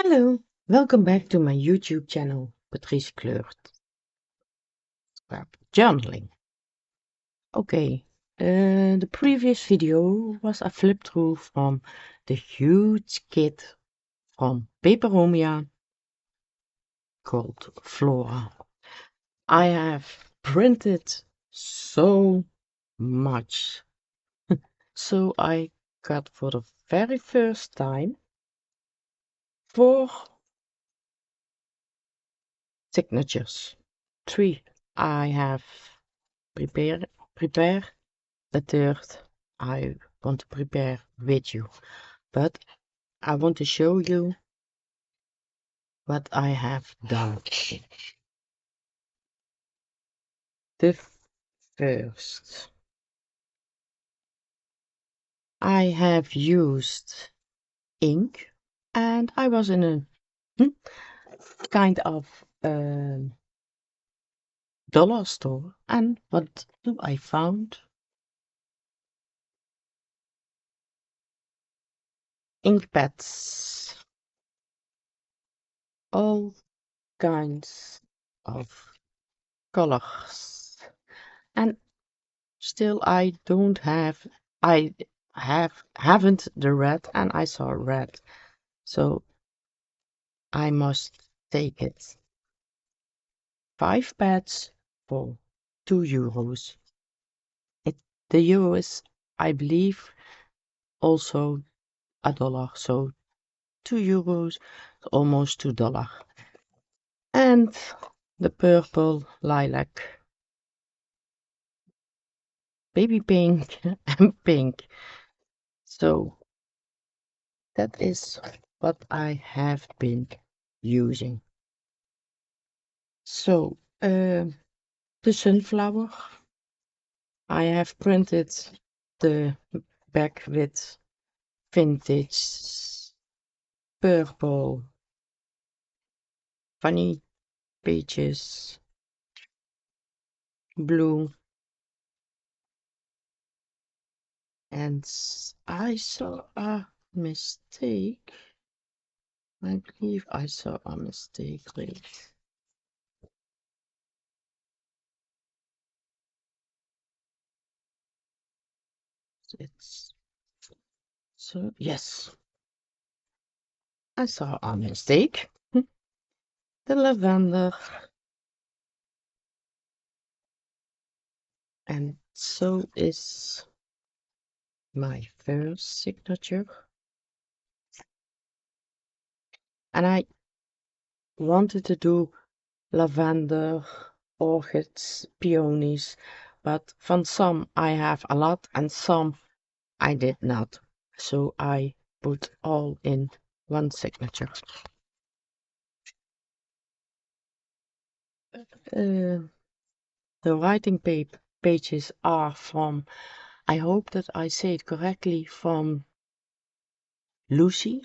Hello, welcome back to my YouTube channel, Patrice Kleurt Journaling. Okay, the previous video was a flip through from the huge kit from Paperomia called Flora. I have printed so much, so I got for the very first time 4 signatures. 3 I have prepared. The third I want to prepare with you, but I want to show you what I have done. The first, I have used ink, and I was in a kind of dollar store, and what do I found? Ink pads, all kinds of colors, and still I haven't the red, and I saw red, so I must take it. 5 pads for €2. The euro is, I believe, also a dollar, so €2, almost $2. And the purple, lilac, baby pink, and pink. So that is what I have been using. So the sunflower, I have printed the back with vintage purple funny pages, blue, and I saw a mistake. I believe I saw a mistake. Wait. It's so yes, I saw a mistake. The lavender, and so is my first signature. And I wanted to do lavender, orchids, peonies, but from some I have a lot and some I did not. So I put all in one signature. The writing pages are from, I hope that I say it correctly, from Lucy,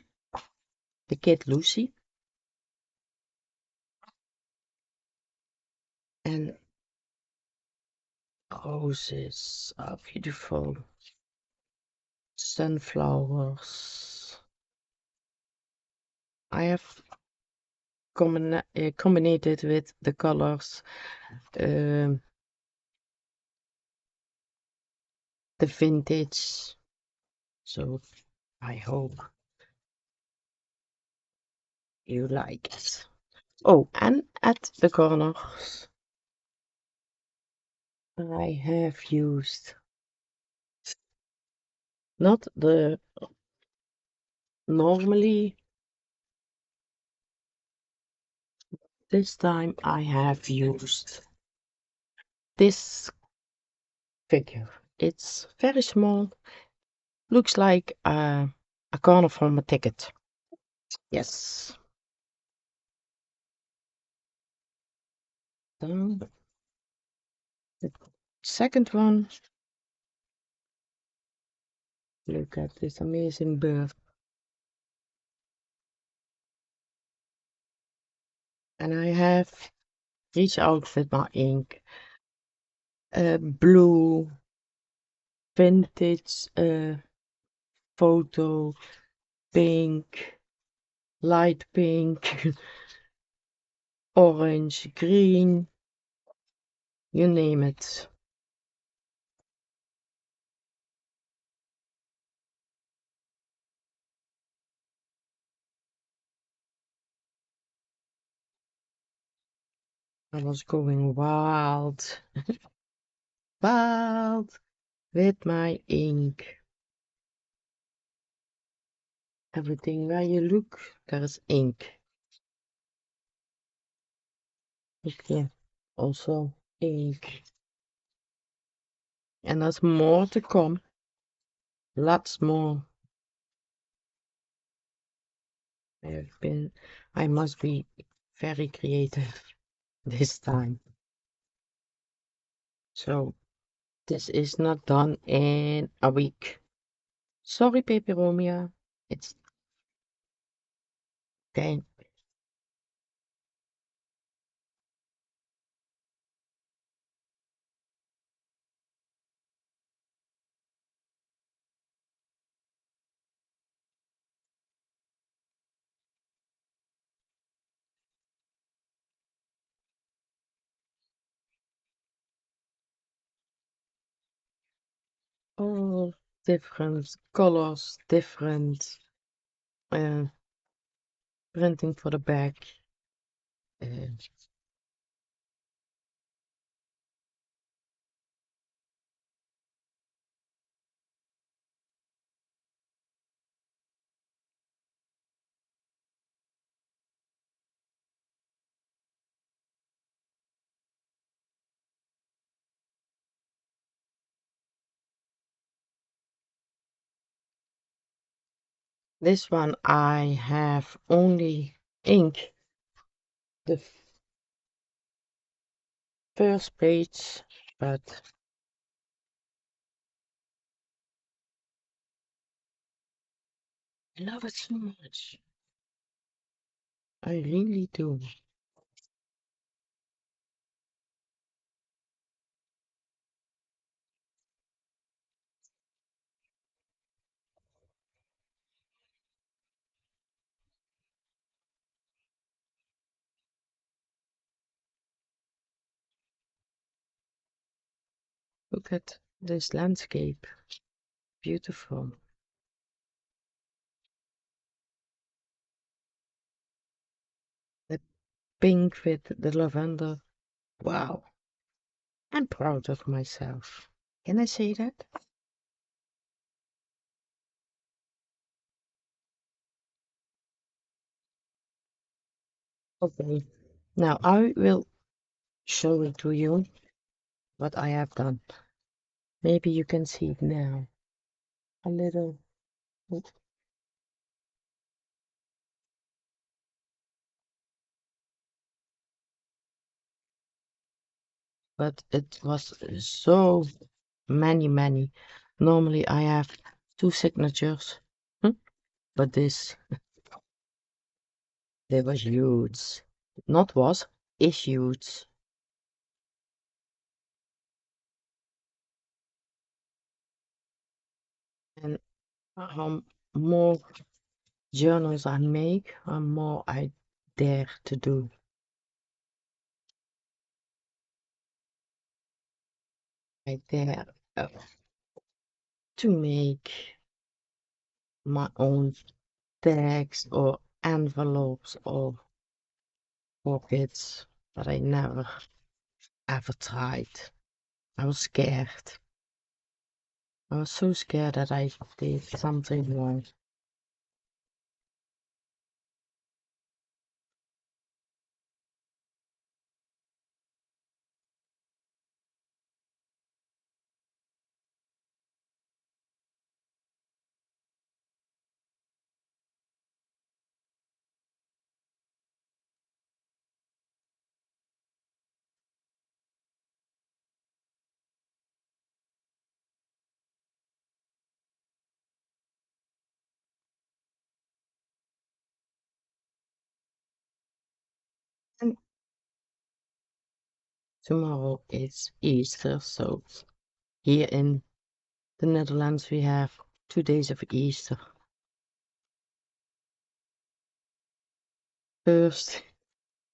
the kid Lucy. And roses are beautiful. Sunflowers. I have combined it with the colors, the vintage. So I hope you like it. Oh, and at the corners, I have used not the normally. This time I have used this figure. It's very small, looks like a corner from a ticket. Yes. Then the second one. Look at this amazing bird. And I have reached out with my ink. Blue, vintage, photo, pink, light pink, orange, green, you name it. I was going wild, wild with my ink. Everything where you look, there is ink. Look here, also ink. And there's more to come, lots more. I must be very creative this time. So this is not done in a week. Sorry, Paperomia. It's okay. All different colors, different uh, printing for the back. Uh, this one I have only ink the first page, but I love it so much. I really do. Look at this landscape. Beautiful. The pink with the lavender. Wow. I'm proud of myself. Can I say that? Okay. Now I will show it to you what I have done. Maybe you can see it now. A little, but it was so many. Normally I have two signatures, but they was huge. Not was, is huge. And how more journals I make, how more I dare to do. I dare to make my own tags or envelopes or pockets, but I never ever tried. I was scared. I was so scared that I did something wrong. And tomorrow is Easter, so here in the Netherlands we have 2 days of Easter. first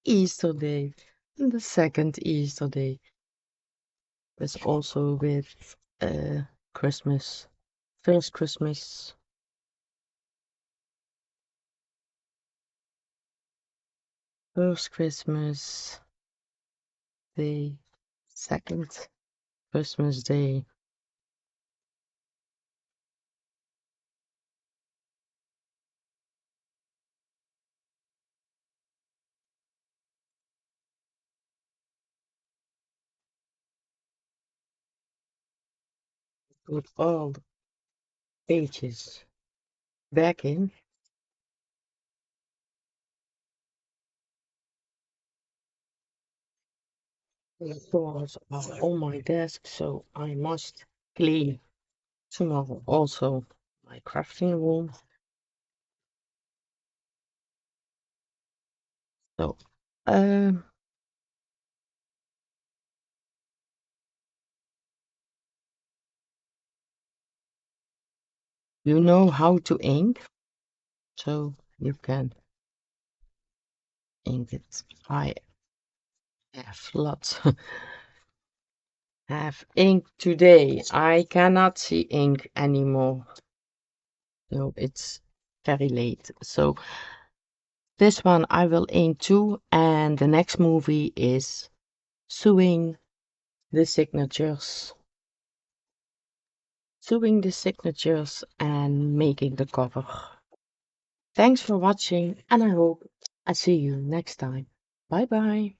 Easter day and the second Easter day. There's also with Christmas, first Christmas, first Christmas day, second Christmas day. Put all the pages back in. The drawers are on my desk, so I must clean tomorrow also my crafting room. So, um, you know how to ink, so you can ink it. I have lots. Have ink today. I cannot see ink anymore. So it's very late. So this one I will ink too, and the next movie is sewing the signatures. Sewing the signatures and making the cover. Thanks for watching, and I hope I see you next time. Bye bye.